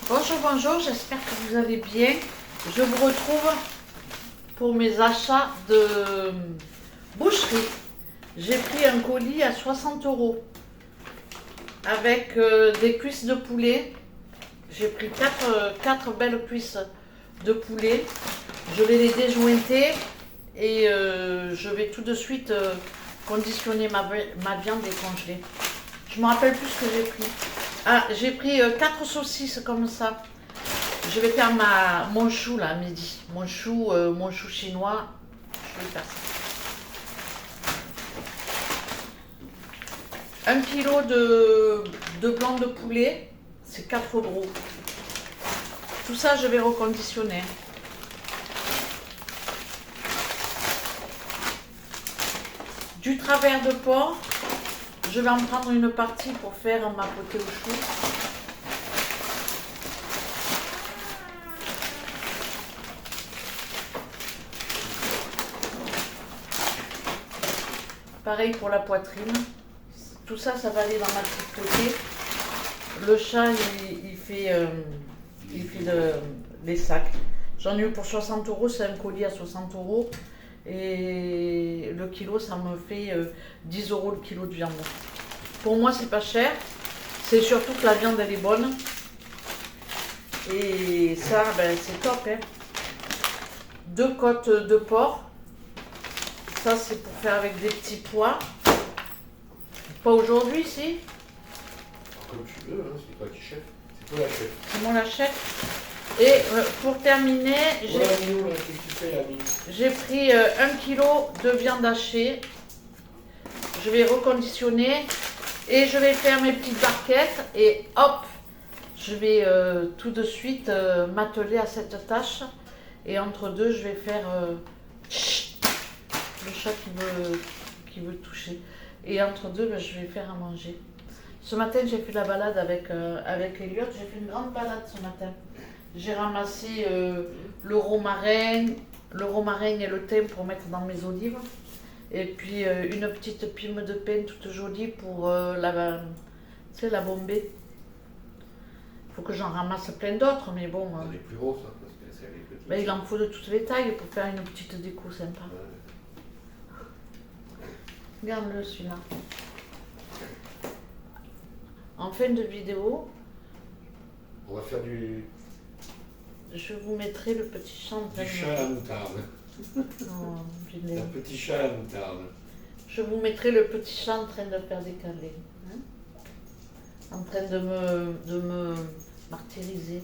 Bonjour, bonjour, j'espère que vous allez bien. Je vous retrouve pour mes achats de boucherie. J'ai pris un colis à 60 € avec des cuisses de poulet. J'ai pris 4 belles cuisses de poulet. Je vais les déjointer et je vais tout de suite conditionner ma viande et congeler. Je me rappelle plus ce que j'ai pris. Ah, j'ai pris 4 saucisses comme ça. Je vais faire mon chou là à midi. Mon chou chinois. Je vais faire ça. 1 kg de blanc de poulet, c'est 4 €. Tout ça, je vais reconditionner. Du travers de porc, je vais en prendre une partie pour faire ma potée au chou. Pareil pour la poitrine. Tout ça, ça va aller dans ma petite potée. Le chat, il fait les sacs. J'en ai eu pour 60 €, c'est un colis à 60 €. Et le kilo, ça me fait 10 € le kilo de viande. Pour moi, c'est pas cher. C'est surtout que la viande, elle est bonne. Et ça, ben, c'est top. Hein. 2 côtes de porc. Ça, c'est pour faire avec des petits pois. Pas aujourd'hui, si. Comme tu veux, hein, c'est toi qui chef. C'est toi la chef. C'est moi la chef. Et pour terminer, j'ai pris 1 kg de viande hachée. Je vais reconditionner et je vais faire mes petites barquettes et hop, je vais tout de suite m'atteler à cette tâche. Et entre deux, je vais faire le chat qui veut toucher. Et entre deux, ben, je vais faire à manger. Ce matin, j'ai fait la balade avec Elliot. J'ai fait une grande balade ce matin. J'ai ramassé le romarin et le thym pour mettre dans mes olives. Et puis une petite pime de pain toute jolie pour la bombée. Il faut que j'en ramasse plein d'autres, mais bon. C'est les plus gros, ça, parce que c'est les petits. Ben, il en faut de toutes les tailles pour faire une petite déco sympa. Regarde-le celui-là. En fin de vidéo, On va faire je vous mettrai le petit champ de du chat à la moutarde. Un petit chat à la moutarde. Je vous mettrai le petit chat en train de faire des câlins. Hein, en train de me martyriser.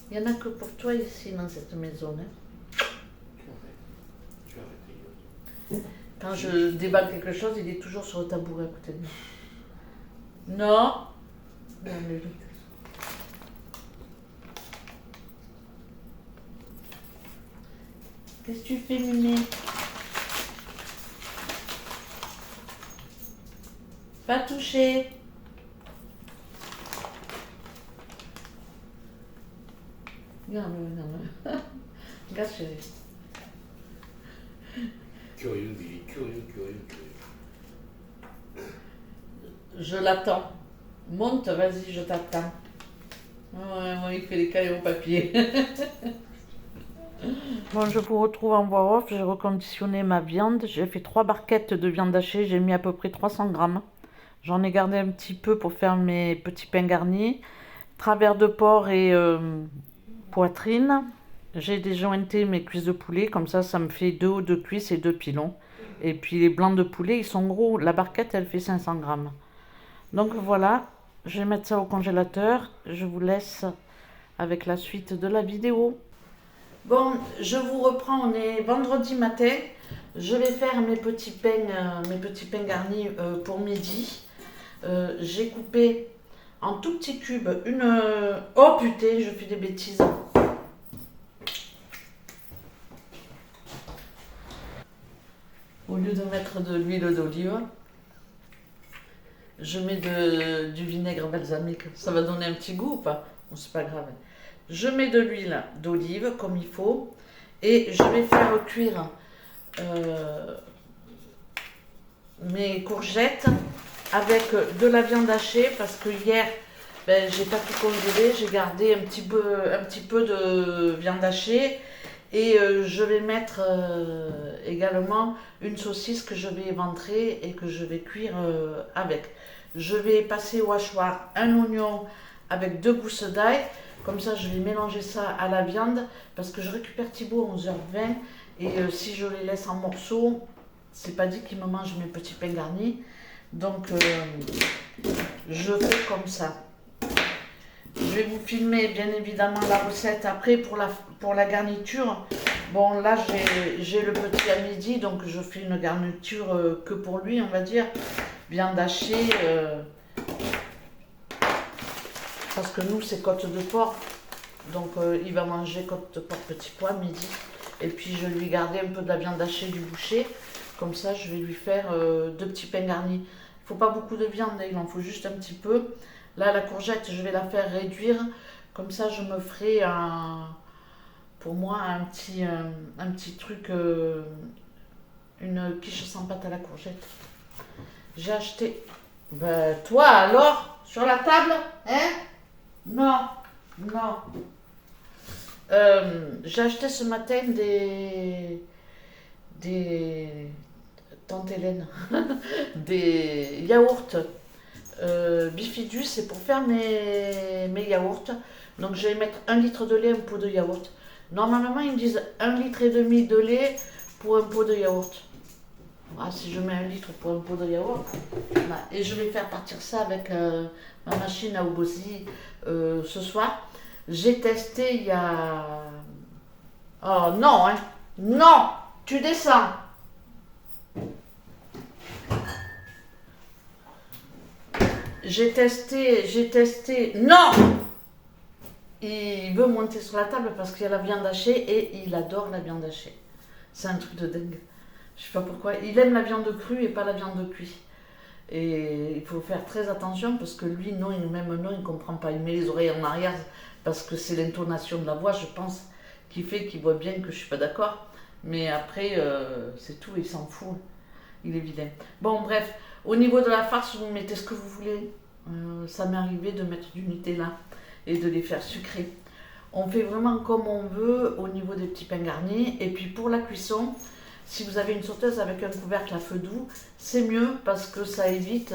Il n'y en a que pour toi ici dans cette maison. Hein. Tu arrêtes. Quand je déballe quelque chose, il est toujours sur le tabouret à côté de moi. Non. Non, mais... Qu'est-ce que tu fais, Mimé? Pas toucher. Regarde-le. Regarde, chérie. Curieux, Billy, curieux. Je l'attends. Monte, vas-y, je t'attends. Ouais, il fait les cailloux au papier. Bon, je vous retrouve en voix off. J'ai reconditionné ma viande. J'ai fait 3 barquettes de viande hachée. J'ai mis à peu près 300 grammes. J'en ai gardé un petit peu pour faire mes petits pains garnis. Travers de porc et poitrine. J'ai déjointé mes cuisses de poulet. Comme ça me fait 2 hauts de cuisses et 2 pilons. Et puis les blancs de poulet, ils sont gros. La barquette, elle fait 500 grammes. Donc voilà, je vais mettre ça au congélateur. Je vous laisse avec la suite de la vidéo. Bon, je vous reprends, on est vendredi matin. Je vais faire mes petits pains garnis pour midi. J'ai coupé en tout petits cubes Oh putain, je fais des bêtises. Au lieu de mettre de l'huile d'olive, je mets du vinaigre balsamique. Ça va donner un petit goût ou pas? Bon, c'est pas grave. Je mets de l'huile d'olive comme il faut et je vais faire cuire mes courgettes avec de la viande hachée parce que hier Ben, j'ai pas tout congelé, j'ai gardé un petit peu de viande hachée et je vais mettre également une saucisse que je vais éventrer et que je vais cuire avec. Je vais passer au hachoir un oignon avec 2 gousses d'ail. Comme ça, je vais mélanger ça à la viande parce que je récupère Thibaut à 11h20 et si je les laisse en morceaux, c'est pas dit qu'il me mange mes petits pains garnis. Donc, je fais comme ça. Je vais vous filmer bien évidemment la recette après pour la garniture. Bon, là j'ai le petit à midi, donc je fais une garniture que pour lui, on va dire. Viande hachée, parce que nous c'est côte de porc. Donc il va manger côte de porc petit pois midi. Et puis je lui ai gardé un peu de la viande hachée du boucher. Comme ça, je vais lui faire 2 petits pains garnis. Il ne faut pas beaucoup de viande, il en faut juste un petit peu. Là, la courgette, je vais la faire réduire. Comme ça, je me ferai pour moi un petit truc, une quiche sans pâte à la courgette. J'ai acheté. Ben, toi alors, sur la table, hein? Non, non. J'ai acheté ce matin des tante Hélène, des yaourts Bifidus, c'est pour faire mes yaourts. Donc je vais mettre 1 litre de lait, un pot de yaourt. Normalement, ils me disent 1,5 litre de lait pour un pot de yaourt. Ah, si je mets 1 litre pour un pot de yaourt. Voilà. Et je vais faire partir ça avec ma machine à Obosi ce soir. J'ai testé il y a... Oh non, hein. Non, tu descends. J'ai testé. Non! Il veut monter sur la table parce qu'il y a la viande hachée et il adore la viande hachée. C'est un truc de dingue. Je sais pas pourquoi. Il aime la viande crue et pas la viande cuite. Et il faut faire très attention parce que lui, non, même non, il comprend pas. Il met les oreilles en arrière parce que c'est l'intonation de la voix, je pense, qui fait qu'il voit bien que je suis pas d'accord. Mais après, c'est tout, il s'en fout. Il est vilain. Bon, bref, au niveau de la farce, vous mettez ce que vous voulez. Ça m'est arrivé de mettre du Nutella et de les faire sucrer. On fait vraiment comme on veut au niveau des petits pains garnis. Et puis pour la cuisson, si vous avez une sauteuse avec un couvercle à feu doux, c'est mieux parce que ça évite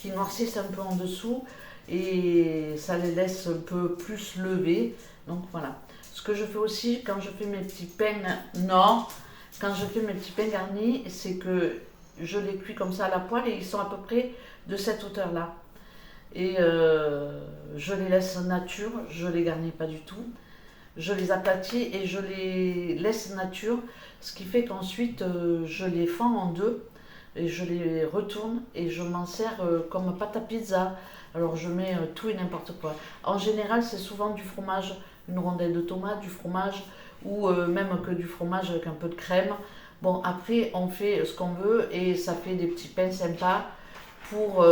qu'ils noircissent un peu en dessous et ça les laisse un peu plus levés. Donc voilà. Ce que je fais aussi quand je fais mes petits pains, non, quand je fais mes petits pains garnis, c'est que je les cuis comme ça à la poêle et ils sont à peu près de cette hauteur-là. Et je les laisse nature, je les garnis pas du tout. Je les aplatis et je les laisse nature, ce qui fait qu'ensuite je les fends en deux et je les retourne et je m'en sers comme pâte à pizza. Alors je mets tout et n'importe quoi. En général, c'est souvent du fromage, une rondelle de tomate, du fromage ou même que du fromage avec un peu de crème. Bon, après, on fait ce qu'on veut et ça fait des petits pains sympas pour,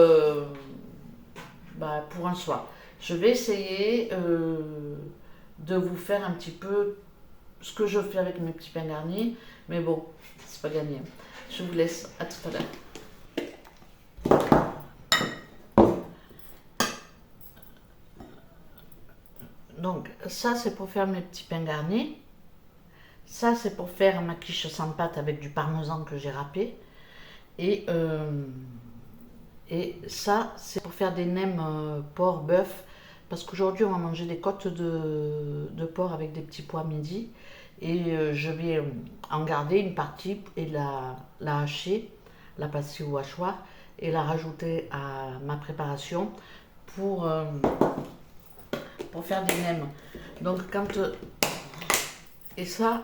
pour un soir. Je vais essayer de vous faire un petit peu ce que je fais avec mes petits pains garnis, mais bon, c'est pas gagné. Je vous laisse, à tout à l'heure. Donc, ça c'est pour faire mes petits pains garnis. Ça c'est pour faire ma quiche sans pâte avec du parmesan que j'ai râpé. Et ça c'est pour faire des nems porc, bœuf. Parce qu'aujourd'hui, on va manger des côtes de porc avec des petits pois midi. Et je vais en garder une partie et la hacher, la passer au hachoir et la rajouter à ma préparation pour faire des nems. Donc, et ça,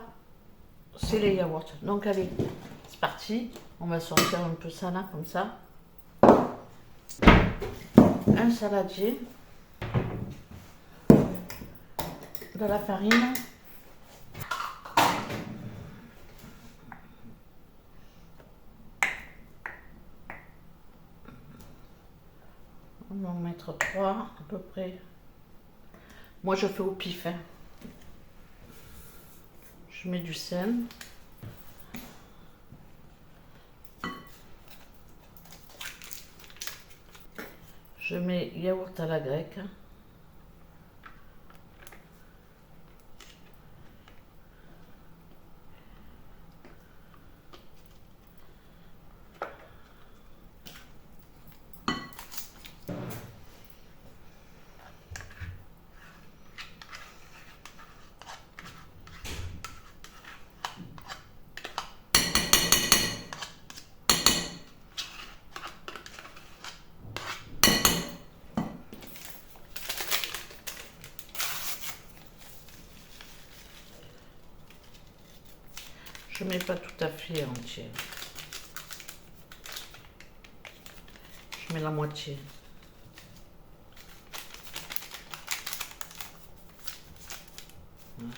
c'est les yaourts. Donc, allez, c'est parti. On va sortir un peu ça là, comme ça. Un saladier. De la farine, on va en mettre 3 à peu près. Moi je fais au pif, hein. Je mets du sel, Je mets yaourt à la grecque. Je mets pas tout à fait entier. Je mets la moitié. Voilà.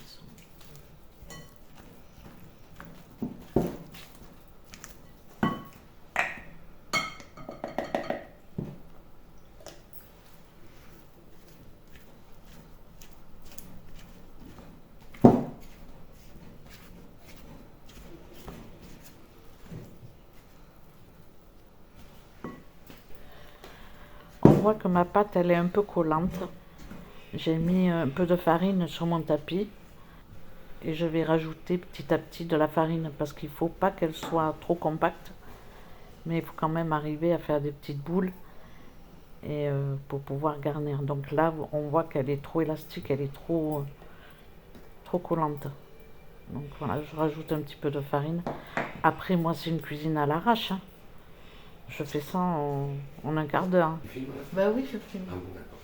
On voit que ma pâte elle est un peu collante. J'ai mis un peu de farine sur mon tapis et je vais rajouter petit à petit de la farine parce qu'il ne faut pas qu'elle soit trop compacte, mais il faut quand même arriver à faire des petites boules et pour pouvoir garnir. Donc là on voit qu'elle est trop élastique, elle est trop collante. Donc voilà, je rajoute un petit peu de farine. Après moi c'est une cuisine à l'arrache, hein. Je fais ça en un quart d'heure. Tu filmes là? Bah oui, je filme. Ah bon, d'accord.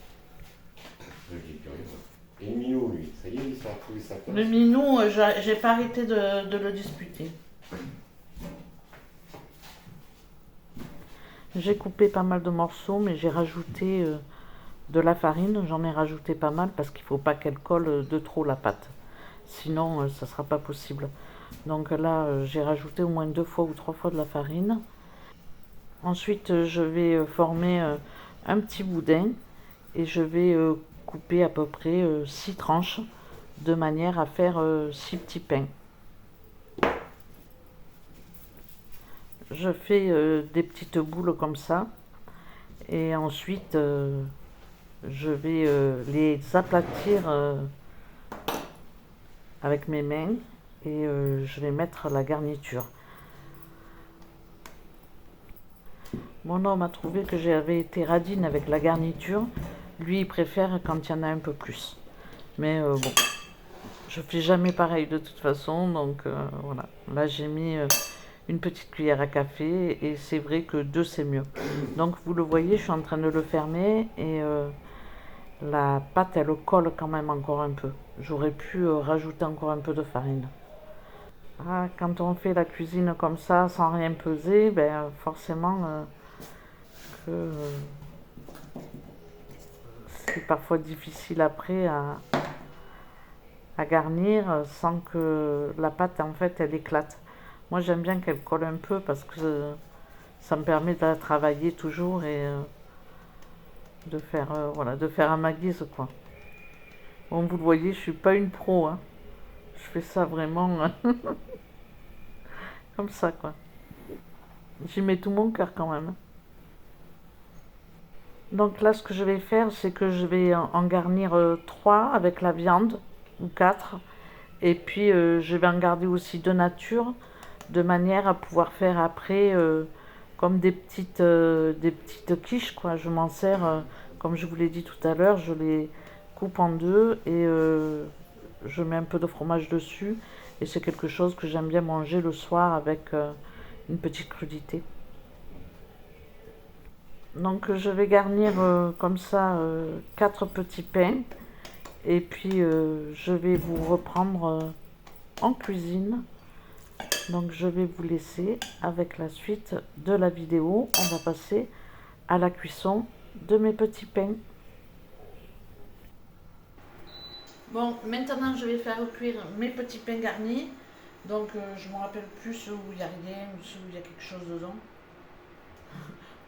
Je dis plus rien. Et le minot, lui, ça y est, il s'est retrouvé sa place. Le minou, j'ai pas arrêté de le disputer. J'ai coupé pas mal de morceaux, mais j'ai rajouté de la farine. J'en ai rajouté pas mal parce qu'il ne faut pas qu'elle colle de trop la pâte. Sinon, ça ne sera pas possible. Donc là, j'ai rajouté au moins 2 fois ou 3 fois de la farine. Ensuite, je vais former un petit boudin et je vais couper à peu près 6 tranches de manière à faire 6 petits pains. Je fais des petites boules comme ça et ensuite je vais les aplatir avec mes mains et je vais mettre la garniture. Mon homme a trouvé que j'avais été radine avec la garniture. Lui, il préfère quand il y en a un peu plus. Mais bon, je fais jamais pareil de toute façon. Donc voilà, là j'ai mis une petite cuillère à café et c'est vrai que 2 c'est mieux. Donc vous le voyez, je suis en train de le fermer et la pâte elle colle quand même encore un peu. J'aurais pu rajouter encore un peu de farine. Ah, quand on fait la cuisine comme ça sans rien peser, ben forcément que c'est parfois difficile après à garnir sans que la pâte en fait elle éclate. Moi j'aime bien qu'elle colle un peu parce que ça me permet de la travailler toujours et de faire voilà, de faire à ma guise quoi. Bon, vous le voyez, je suis pas une pro, hein. Je fais ça vraiment comme ça quoi. J'y mets tout mon cœur quand même. Donc là ce que je vais faire c'est que je vais en garnir 3 avec la viande ou 4 et puis je vais en garder aussi de nature de manière à pouvoir faire après comme des petites quiches quoi. Je m'en sers comme je vous l'ai dit tout à l'heure, je les coupe en deux et je mets un peu de fromage dessus et c'est quelque chose que j'aime bien manger le soir avec une petite crudité. Donc je vais garnir comme ça 4 petits pains et puis je vais vous reprendre en cuisine. Donc je vais vous laisser avec la suite de la vidéo. On va passer à la cuisson de mes petits pains. Bon, maintenant je vais faire cuire mes petits pains garnis. Donc je ne me rappelle plus ceux où il n'y a rien ou ceux où il y a quelque chose dedans.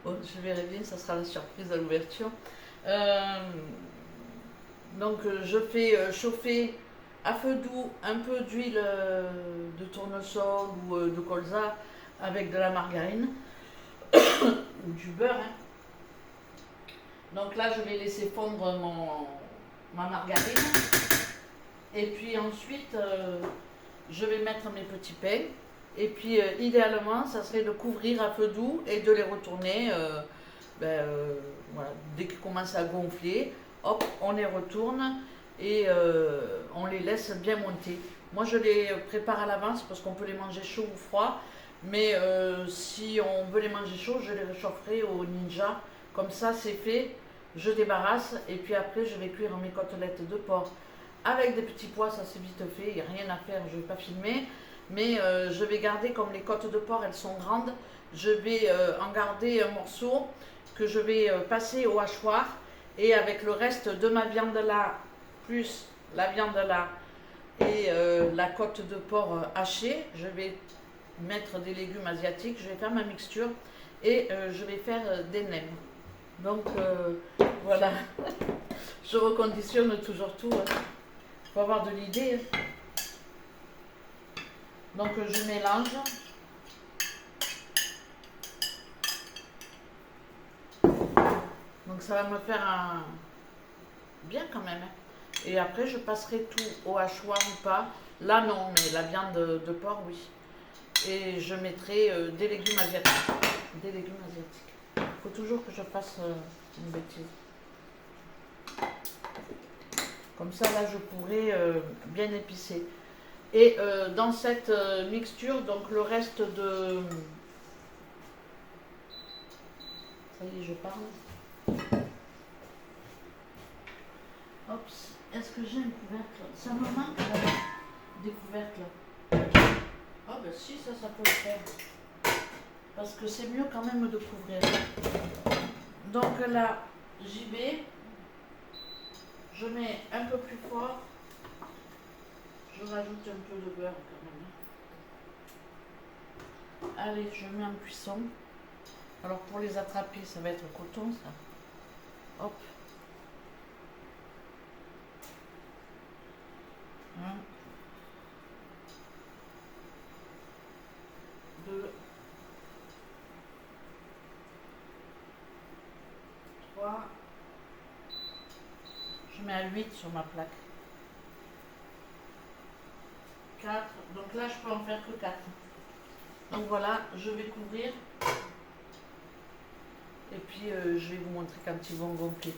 Bon, je verrai bien, ça sera la surprise à l'ouverture. Donc je fais chauffer à feu doux un peu d'huile de tournesol ou de colza avec de la margarine ou du beurre, hein. Donc là, je vais laisser fondre ma margarine. Et puis ensuite, je vais mettre mes petits pains. Et puis, idéalement, ça serait de couvrir à feu doux et de les retourner. Voilà, dès qu'ils commencent à gonfler, hop, on les retourne et on les laisse bien monter. Moi, je les prépare à l'avance parce qu'on peut les manger chauds ou froids. Mais si on veut les manger chauds, je les réchaufferai au Ninja. Comme ça, c'est fait. Je débarrasse et puis après, je vais cuire mes côtelettes de porc avec des petits pois. Ça, c'est vite fait. Il n'y a rien à faire. Je ne vais pas filmer. Mais je vais garder, comme les côtes de porc, elles sont grandes, je vais en garder un morceau que je vais passer au hachoir. Et avec le reste de ma viande là, plus la viande là, et la côte de porc hachée, je vais mettre des légumes asiatiques, je vais faire ma mixture et je vais faire des nems. Donc voilà, je reconditionne toujours tout. Il faut avoir de l'idée. Donc je mélange. Donc ça va me faire un bien quand même. Et après je passerai tout au hachoir ou pas. Là non, mais la viande de porc oui. Et je mettrai des légumes asiatiques. Des légumes asiatiques. Il faut toujours que je fasse une bêtise. Comme ça là je pourrai bien épicer. Et dans cette mixture, donc le reste de... Ça y est, je parle. Hop, est-ce que j'ai un couvercle? Ça me manque là, des couvercles. Ah ben si, ça peut le faire. Parce que c'est mieux quand même de couvrir. Donc là, j'y vais. Je mets un peu plus fort. Je rajoute un peu de beurre quand même. Allez, je mets en cuisson. Alors pour les attraper, ça va être coton ça. Hop. 1, 2, 3. Je mets à 8 sur ma plaque. 4. Donc là, je peux en faire que 4. Donc voilà, je vais couvrir. Et puis, je vais vous montrer quand ils vont gonfler.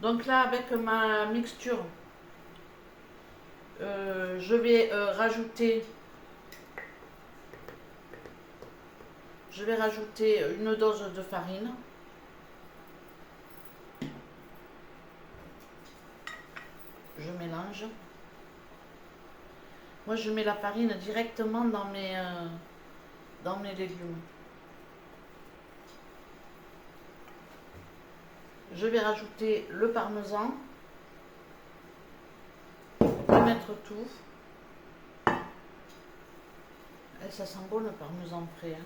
Donc là, avec ma mixture, je vais rajouter une dose de farine. Je mélange. Moi, je mets la farine directement dans mes légumes. Je vais rajouter le parmesan. Je vais mettre tout. Et ça sent bon le parmesan frais. Hein.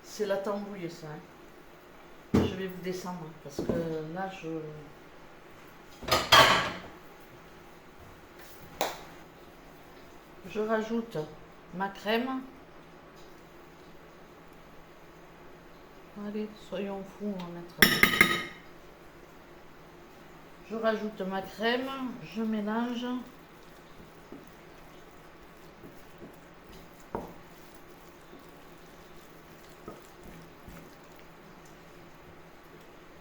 C'est la tambouille ça. Hein. Je vais vous descendre parce que là je rajoute ma crème. Allez, soyons fous, on va mettre. Je rajoute ma crème, je mélange.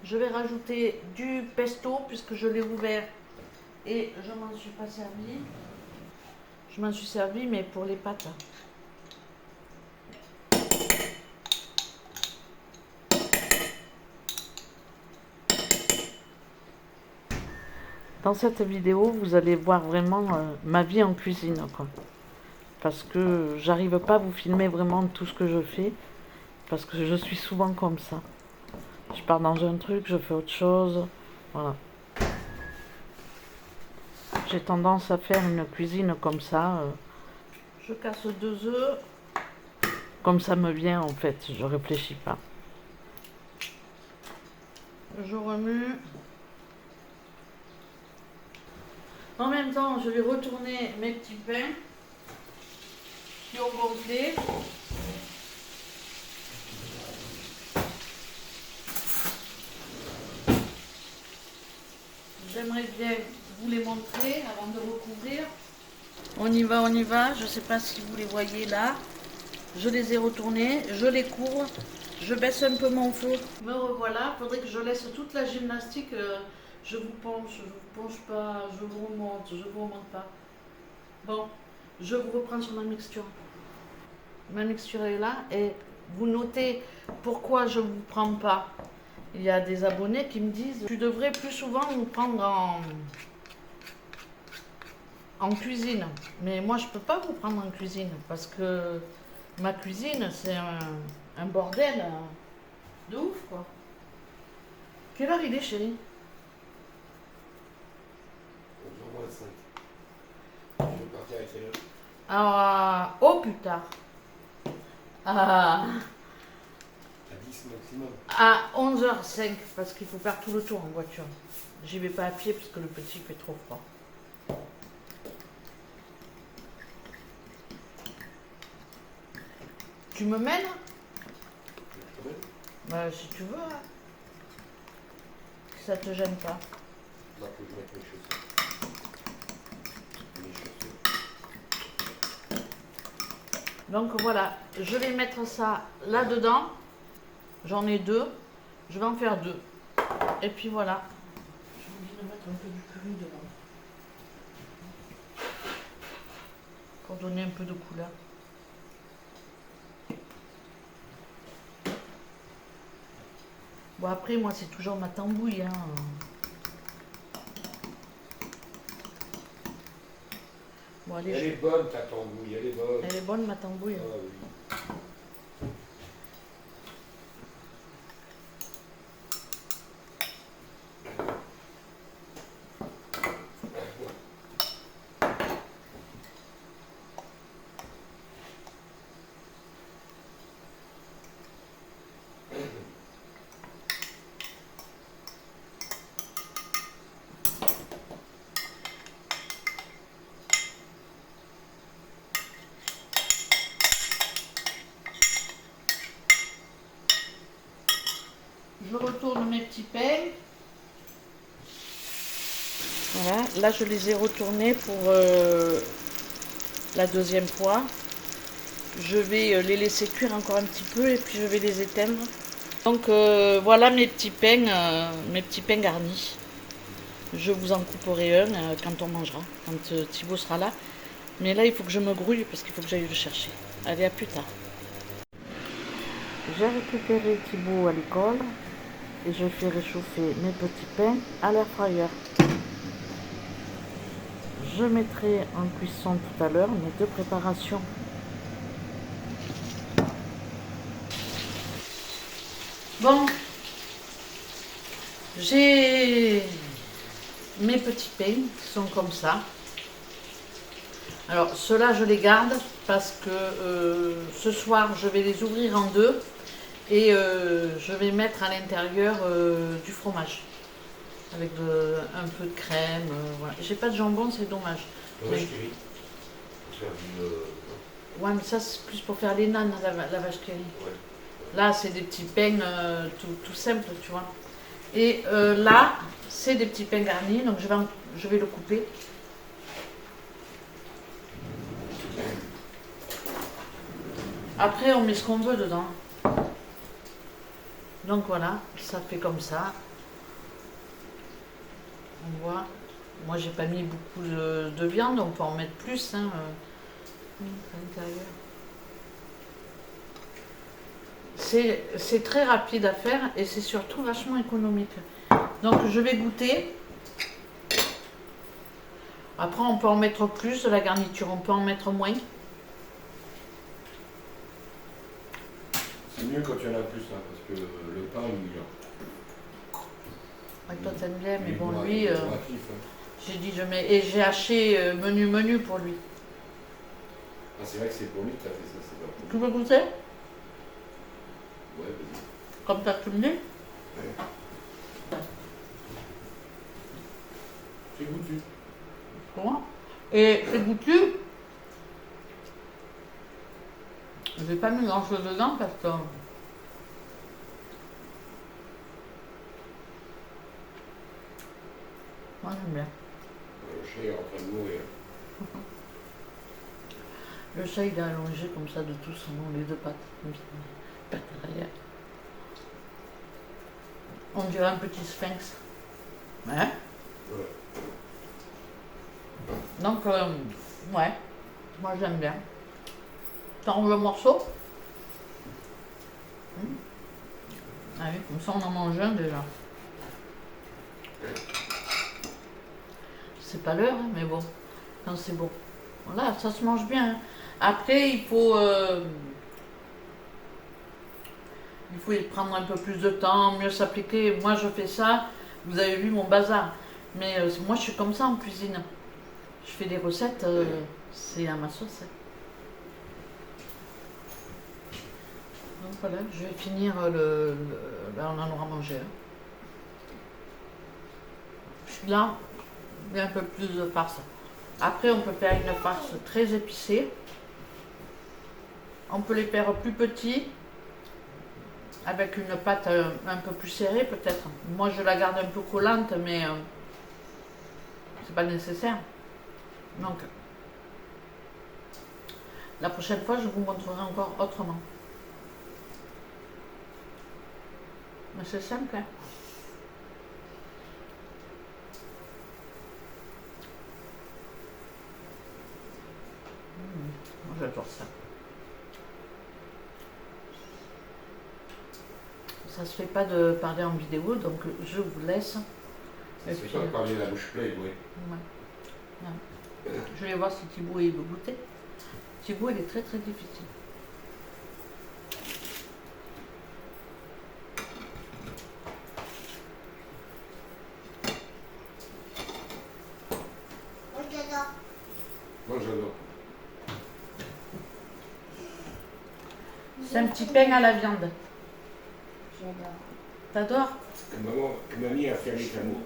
Je vais rajouter du pesto puisque je l'ai ouvert et je m'en suis pas servi. Je m'en suis servi mais pour les pâtes. Dans cette vidéo, vous allez voir vraiment ma vie en cuisine, quoi. Parce que j'arrive pas à vous filmer vraiment tout ce que je fais, parce que je suis souvent comme ça. Je pars dans un truc, je fais autre chose, voilà. J'ai tendance à faire une cuisine comme ça. Je casse 2 œufs, comme ça me vient en fait, je réfléchis pas. Je remue. En même temps, je vais retourner mes petits pains qui ont gonflé. j'aimerais bien vous les montrer avant de recouvrir. On y va, on y va. Je ne sais pas si vous les voyez là. Je les ai retournés, je les couvre, je baisse un peu mon feu. Me revoilà, il faudrait que je laisse toute la gymnastique. Je vous penche pas, je vous remonte pas. Bon, je vous reprends sur ma mixture. Ma mixture est là et vous notez pourquoi je ne vous prends pas. Il y a des abonnés qui me disent tu devrais plus souvent nous prendre en cuisine. Mais moi je peux pas vous prendre en cuisine parce que ma cuisine c'est un bordel de ouf quoi. Quelle heure il est chérie? 11h moins 5. Je vais partir à quelle heure? Ah, oh putain. Ah, À 10 maximum. à 11h05 parce qu'il faut faire tout le tour en voiture. J'y vais pas à pied parce que le petit fait trop froid. Tu me mènes? Bah si tu veux. Hein. Si ça te gêne pas. Là, faut que je mette mes chaussures. Mes chaussures. Donc voilà, je vais mettre ça là-dedans. J'en ai deux. Je vais en faire deux. Et puis voilà. J'ai envie de mettre un peu du curry dedans. Pour donner un peu de couleur. Bon après moi c'est toujours ma tambouille. Hein. Bon, allez, Elle est bonne ta tambouille, elle est bonne. Elle est bonne ma tambouille. Ah oui. Je retourne mes petits pains. Voilà, là je les ai retournés pour la deuxième fois. Je vais les laisser cuire encore un petit peu et puis je vais les éteindre. Donc voilà mes petits pains garnis. Je vous en couperai un quand on mangera, quand Thibaut sera là. Mais là il faut que je me grouille parce qu'il faut que j'aille le chercher. Allez, à plus tard. J'ai récupéré Thibaut à l'école et je fais réchauffer mes petits pains à l'air fryer. Je mettrai en cuisson tout à l'heure mes deux préparations. Bon, j'ai mes petits pains qui sont comme ça. Alors ceux-là je les garde parce que ce soir je vais les ouvrir en deux et je vais mettre à l'intérieur du fromage avec un peu de crème. Voilà. J'ai pas de jambon, c'est dommage. Ouais, je t'ai faire du. Ouais, mais ça c'est plus pour faire les nanes, la vache qui rit. Ouais. Là c'est des petits pains tout simples, tu vois. Et là c'est des petits pains garnis, donc je vais le couper. Après on met ce qu'on veut dedans. Donc voilà, ça fait comme ça. On voit. Moi j'ai pas mis beaucoup de viande, on peut en mettre plus hein, à l'intérieur. C'est très rapide à faire et c'est surtout vachement économique. Donc je vais goûter. Après on peut en mettre plus de la garniture, on peut en mettre moins. C'est mieux quand il y en a plus, hein, parce que le pain, il Ouais, toi t'aimes bien, mais bon il lui, est actif, hein. j'ai dit je mets et j'ai acheté menu pour lui. Ah, c'est vrai que c'est pour lui que tu as fait ça, c'est pas pour Tu lui. veux goûter? Ouais, vas-y. Comme ça tu me dis? Ouais. C'est goûtu. Comment? Et c'est goûtu. Je n'ai pas mis grand chose dedans parce que Moi j'aime bien. Le chat est en train de mourir. Le chat il est allongé comme ça de tout son long, les deux pattes, comme ça, pattes derrière. On dirait un petit sphinx. Hein? Ouais. Donc, ouais, moi j'aime bien. T'en veux le morceau? Ah oui, comme ça on en mange un déjà. C'est pas l'heure, hein, mais bon, quand c'est bon. Voilà, ça se mange bien. Hein. Après, il faut y prendre un peu plus de temps, mieux s'appliquer. Moi, je fais ça. Vous avez vu mon bazar. Mais moi, je suis comme ça en cuisine. Je fais des recettes, c'est à ma sauce. Hein. Donc voilà, je vais finir là, on en aura mangé. Hein. Là, il y a un peu plus de farce. Après, on peut faire une farce très épicée. On peut les faire plus petits, avec une pâte un peu plus serrée peut-être. Moi, je la garde un peu collante, mais c'est pas nécessaire. Donc, la prochaine fois, je vous montrerai encore autrement. Mais c'est simple, hein. Moi, j'adore ça. Ça se fait pas de parler en vidéo, donc je vous laisse. C'est pas de parler la bouche pleine, oui. Ouais. Ouais. Je vais voir si Thibaut il veut goûter. Thibaut, il est très très difficile. Moi j'adore. Moi j'adore. C'est un petit pain à la viande. J'adore. T'adores? Mamie a fait avec l'amour.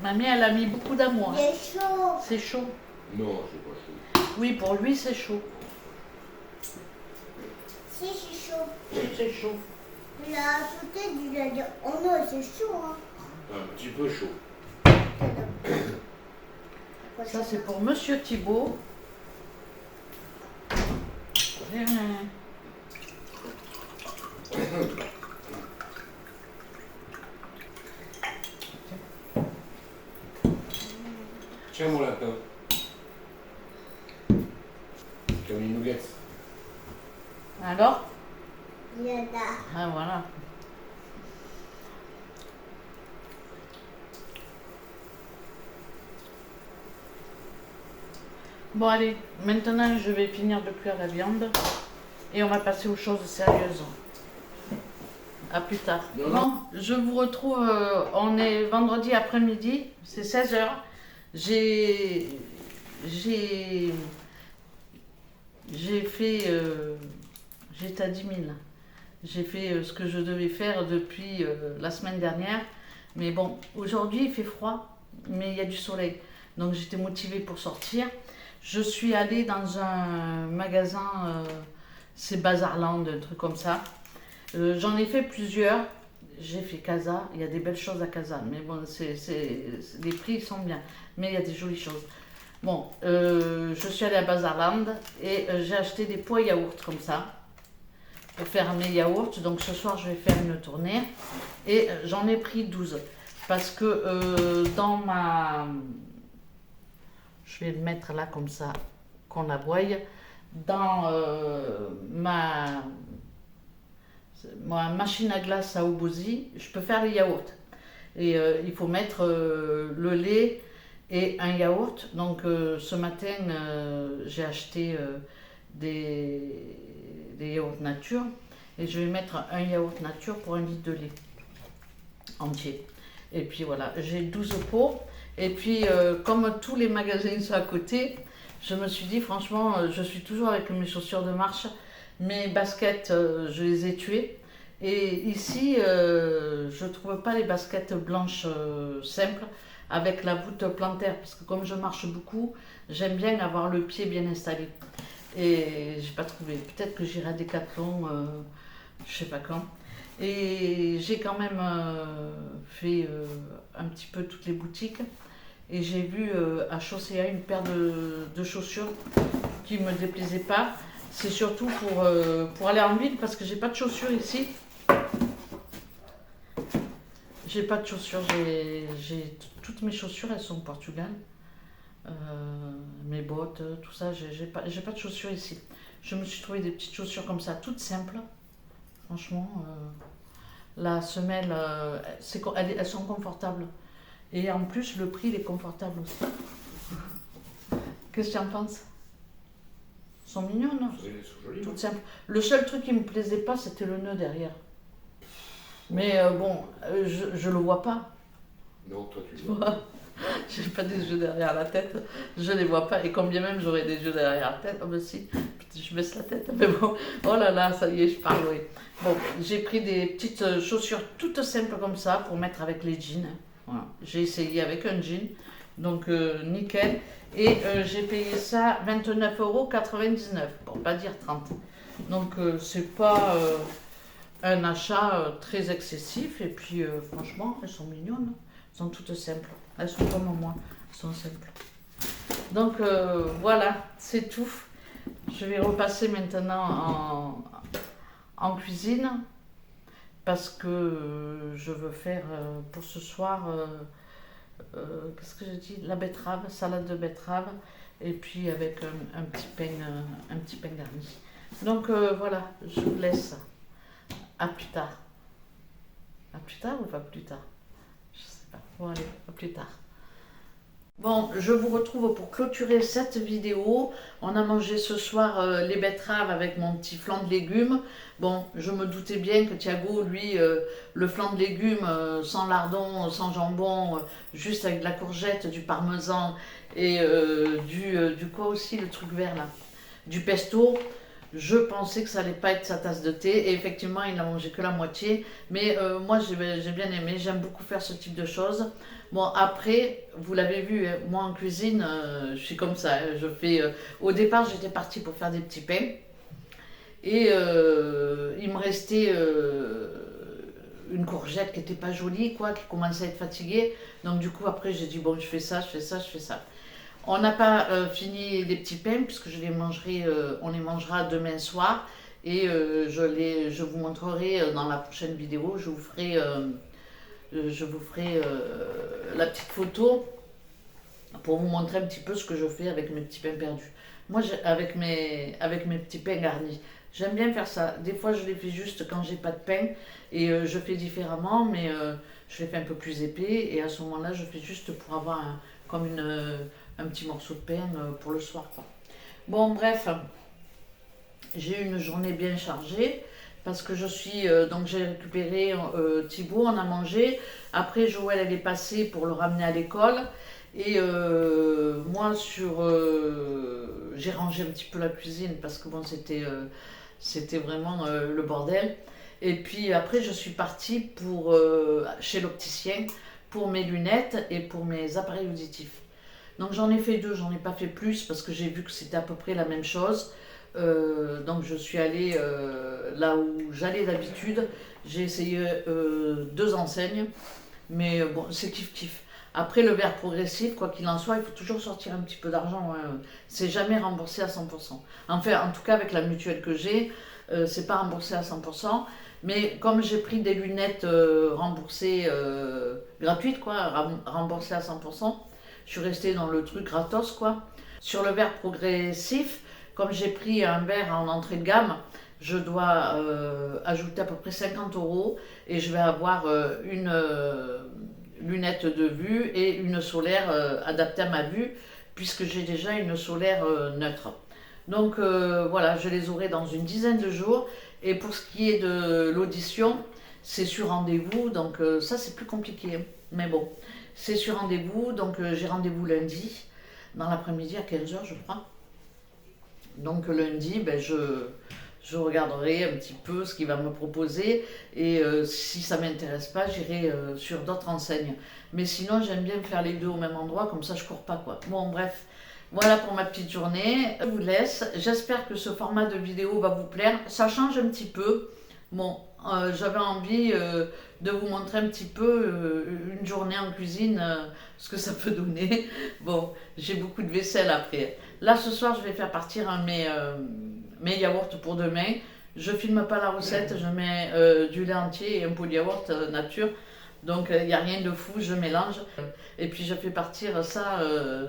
Mamie, elle a mis beaucoup d'amour. Il Hein. est chaud. C'est chaud. Non, c'est pas chaud. Oui, pour lui, c'est chaud. Si c'est chaud. C'est chaud. Il a ajouté il a dit oh non c'est chaud hein. Un petit peu chaud. Ça, c'est pour Monsieur Thibaut. Tiens mon lapin. Comme une nougat. Alors? J'adore. Ah, voilà. Bon, allez, maintenant je vais finir de cuire la viande et on va passer aux choses sérieuses. À plus tard. Non, Bon, je vous retrouve, on est vendredi après-midi, c'est 16h. J'ai fait, j'étais à 10 000. J'ai fait ce que je devais faire depuis la semaine dernière. Mais bon, aujourd'hui il fait froid, mais il y a du soleil. Donc j'étais motivée pour sortir. Je suis allée dans un magasin, c'est Bazarland, un truc comme ça. J'en ai fait plusieurs. J'ai fait Casa, il y a des belles choses à Casa, mais bon, les prix sont bien, mais il y a des jolies choses. Bon, je suis allée à Bazarland et j'ai acheté des pots yaourt comme ça pour faire mes yaourts. Donc ce soir, je vais faire une tournée et j'en ai pris 12 parce que dans ma... Je vais le mettre là comme ça, qu'on la voie. Dans ma machine à glace à Obosi, je peux faire les yaourts. Et il faut mettre le lait et un yaourt. Donc ce matin, j'ai acheté des yaourts nature. Et je vais mettre un yaourt nature pour 1 litre de lait entier. Et puis voilà, j'ai 12 pots. Et puis, comme tous les magasins sont à côté, je me suis dit, franchement, je suis toujours avec mes chaussures de marche. Mes baskets, je les ai tuées. Et ici, je ne trouve pas les baskets blanches simples avec la voûte plantaire. Parce que comme je marche beaucoup, j'aime bien avoir le pied bien installé. Et j'ai pas trouvé. Peut-être que j'irai à Decathlon, je sais pas quand. Et j'ai quand même fait un petit peu toutes les boutiques. et j'ai vu à Chaussea une paire de chaussures qui me déplaisait pas. C'est surtout pour aller en ville parce que j'ai pas de chaussures ici. J'ai pas de chaussures, toutes mes chaussures, elles sont au Portugal. Mes bottes, tout ça, j'ai pas de chaussures ici. Je me suis trouvé des petites chaussures comme ça, toutes simples. Franchement, la semelle, elles sont confortables. Et en plus, le prix, il est confortable aussi. Qu'est-ce que tu en penses? Elles sont mignonnes, non? Elles sont jolies. Toutes simples. Le seul truc qui me plaisait pas, c'était le nœud derrière. Mais bon, je le vois pas. Non, toi tu Tu vois. vois, j'ai pas des yeux derrière la tête, je les vois pas. Et quand bien même j'aurais des yeux derrière la tête, oh ben si, je baisse la tête, mais bon, oh là là, ça y est, je parle, oui. Bon, j'ai pris des petites chaussures toutes simples comme ça pour mettre avec les jeans. Voilà. J'ai essayé avec un jean, donc nickel. Et j'ai payé ça 29,99 €, pour pas dire 30. Donc c'est pas un achat très excessif. Et puis franchement, elles sont mignonnes. Elles sont toutes simples. Elles sont comme moi. Elles sont simples. Donc voilà, c'est tout. Je vais repasser maintenant en cuisine. Parce que je veux faire pour ce soir, qu'est-ce que j'ai dit? La betterave, salade de betterave. Et puis avec un petit pain garni. Donc voilà, je vous laisse. À plus tard. À plus tard ou pas plus tard? Je sais pas. Bon allez, à plus tard. Bon, je vous retrouve pour clôturer cette vidéo. On a mangé ce soir les betteraves avec mon petit flan de légumes. Bon, je me doutais bien que Thiago, lui, le flan de légumes sans lardon, sans jambon, juste avec de la courgette, du parmesan et du quoi aussi, le truc vert là, du pesto. Je pensais que ça allait pas être sa tasse de thé et effectivement il n'a mangé que la moitié, mais moi j'ai bien aimé, j'aime beaucoup faire ce type de choses. Bon après, vous l'avez vu, hein, moi en cuisine, je suis comme ça, hein, je fais... au départ j'étais partie pour faire des petits pains et il me restait une courgette qui n'était pas jolie, quoi, qui commençait à être fatiguée, donc du coup après j'ai dit bon je fais ça, je fais ça, je fais ça. On n'a pas fini les petits pains puisque on les mangera demain soir et je vous montrerai dans la prochaine vidéo, je vous ferai la petite photo pour vous montrer un petit peu ce que je fais avec mes petits pains perdus. Moi, avec mes petits pains garnis, j'aime bien faire ça. Des fois, je les fais juste quand j'ai pas de pain et je fais différemment, mais je les fais un peu plus épais et à ce moment-là, je fais juste pour avoir un petit morceau de pain pour le soir, quoi. Bon, bref, j'ai eu une journée bien chargée parce que donc j'ai récupéré Thibaut, on a mangé. Après, Joël, elle est passée pour le ramener à l'école. Et moi, j'ai rangé un petit peu la cuisine parce que bon, c'était vraiment le bordel. Et puis après, je suis partie chez l'opticien pour mes lunettes et pour mes appareils auditifs. Donc j'en ai fait 2, j'en ai pas fait plus parce que j'ai vu que c'était à peu près la même chose. Donc je suis allée là où j'allais d'habitude. J'ai essayé 2 enseignes, mais bon, c'est kiff-kiff. Après le verre progressif, quoi qu'il en soit, il faut toujours sortir un petit peu d'argent. Hein. C'est jamais remboursé à 100%. Enfin, en tout cas avec la mutuelle que j'ai, c'est pas remboursé à 100%. Mais comme j'ai pris des lunettes remboursées gratuites, quoi, remboursées à 100%, je suis restée dans le truc gratos, quoi. Sur le verre progressif, comme j'ai pris un verre en entrée de gamme, je dois ajouter à peu près 50 € et je vais avoir une lunette de vue et une solaire adaptée à ma vue, puisque j'ai déjà une solaire neutre. Donc voilà, je les aurai dans une dizaine de jours. Et pour ce qui est de l'audition, c'est sur rendez-vous, donc ça c'est plus compliqué. Mais bon, c'est sur rendez-vous, donc j'ai rendez-vous lundi, dans l'après-midi à 15 h je crois. Donc lundi, ben, je regarderai un petit peu ce qu'il va me proposer et si ça ne m'intéresse pas, j'irai sur d'autres enseignes. Mais sinon, j'aime bien faire les deux au même endroit, comme ça je cours pas, quoi. Bon, bref, voilà pour ma petite journée. Je vous laisse. J'espère que ce format de vidéo va vous plaire. Ça change un petit peu. Bon, j'avais envie de vous montrer un petit peu une journée en cuisine, ce que ça peut donner. Bon, j'ai beaucoup de vaisselle après. Là, ce soir, je vais faire partir mes yaourts pour demain. Je filme pas la recette, je mets du lait entier et un pot de yaourt nature. Donc, il n'y a rien de fou, je mélange. Et puis, je fais partir ça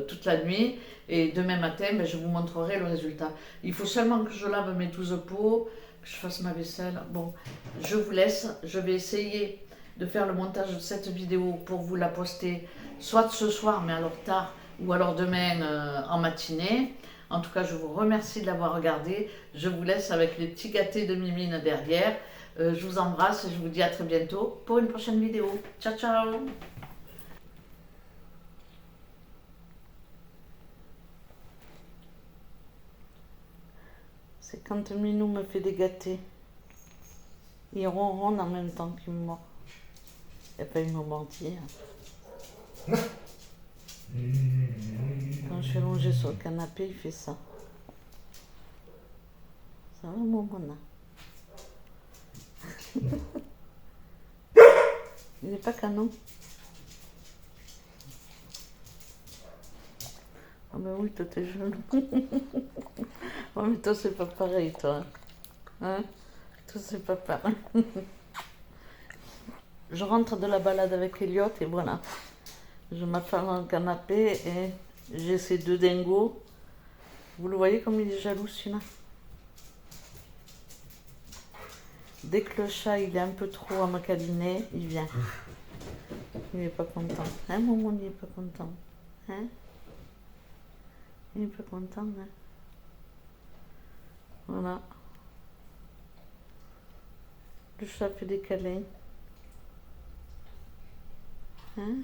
toute la nuit. Et demain matin, ben, je vous montrerai le résultat. Il faut seulement que je lave mes 12 pots, que je fasse ma vaisselle. Bon, je vous laisse. Je vais essayer de faire le montage de cette vidéo pour vous la poster, soit ce soir, mais alors tard, ou alors demain en matinée. En tout cas, je vous remercie de l'avoir regardé. Je vous laisse avec les petits gâtés de Mimine derrière. Je vous embrasse et je vous dis à très bientôt pour une prochaine vidéo. Ciao, ciao! C'est quand Minou me fait des gâtés. Il ronronne en même temps qu'il me mord. Il n'a pas eu me mentir. Quand je suis allongée sur le canapé, il fait ça. Ça va, mon mona? Il n'est pas canon. Ah ben oui, toi t'es jeune. Oh mais toi c'est pas pareil, toi. Hein? Toi c'est pas pareil. Je rentre de la balade avec Elliot et voilà. Je m'affale dans le canapé et j'ai ces deux dingos. Vous le voyez comme il est jaloux celui-là? Dès que le chat il est un peu trop à me câliner, il vient. Il n'est pas content. Hein, maman, il n'est pas content. Hein? Il n'est pas content, hein? Voilà. Le chat fait des câlins. Hein?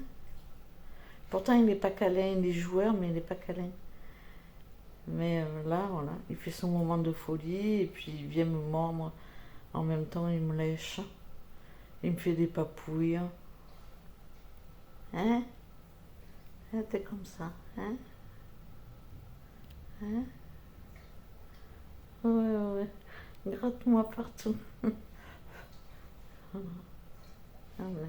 Pourtant, il n'est pas câlin. Il est joueur, mais il n'est pas câlin. Mais là, voilà, il fait son moment de folie et puis il vient me mordre. En même temps, il me lèche. Il me fait des papouilles. Hein? Hein, t'es comme ça, hein? Hein? Ouais, ouais, ouais. Gratte-moi partout. Ah, merde.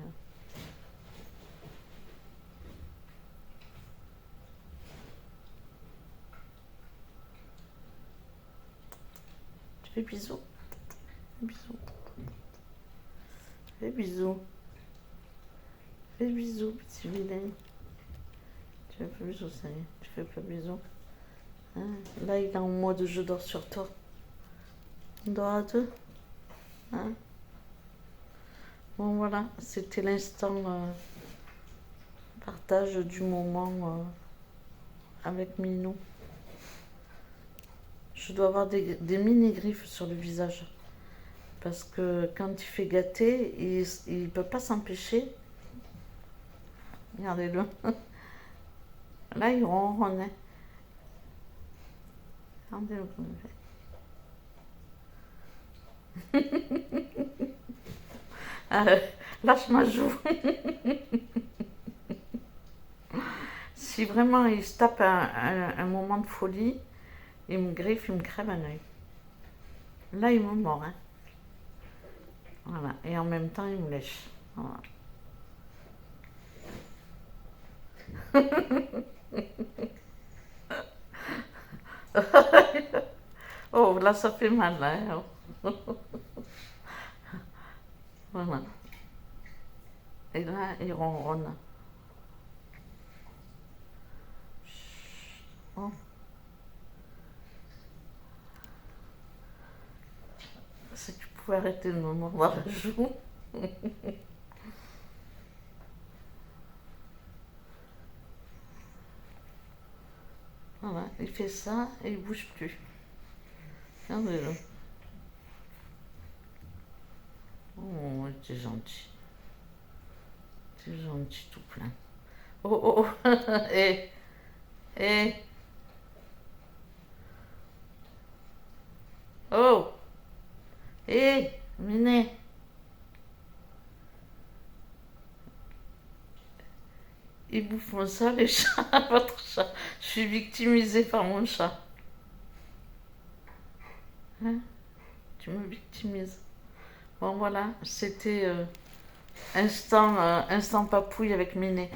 Tu fais bisous. Bisous. Fais bisous. Fais bisous, petit vilain. Tu fais pas bisous, ça y est. Tu fais pas bisous. Hein? Là, il est en mode je dors sur toi. On dort à deux. Hein? Bon, voilà. C'était l'instant partage du moment avec Minou. Je dois avoir des mini-griffes sur le visage. Parce que quand il fait gâter, il ne peut pas s'empêcher. Regardez-le. Là, il ronronne. Hein. Regardez-le comme il fait. Lâche ma joue. Si vraiment il se tape un moment de folie, il me griffe, il me crève un œil. Là, il me mord. Hein. Voilà. Et en même temps, il me lèche. Voilà. Oh, là, ça fait mal. Hein. Voilà. Et là, il ronronne. Oh. Si tu pouvais arrêter de me mordre la joue. Voilà, il fait ça et il bouge plus. Regardez-le. Oh, t'es gentil. T'es gentil tout plein. Oh, oh, oh. Et, et. Oh. Et, Minet. Il bouffe mon chat, les chats, votre chat. Je suis victimisée par mon chat. Hein? Tu me victimises. Bon voilà, c'était instant papouille avec Minet.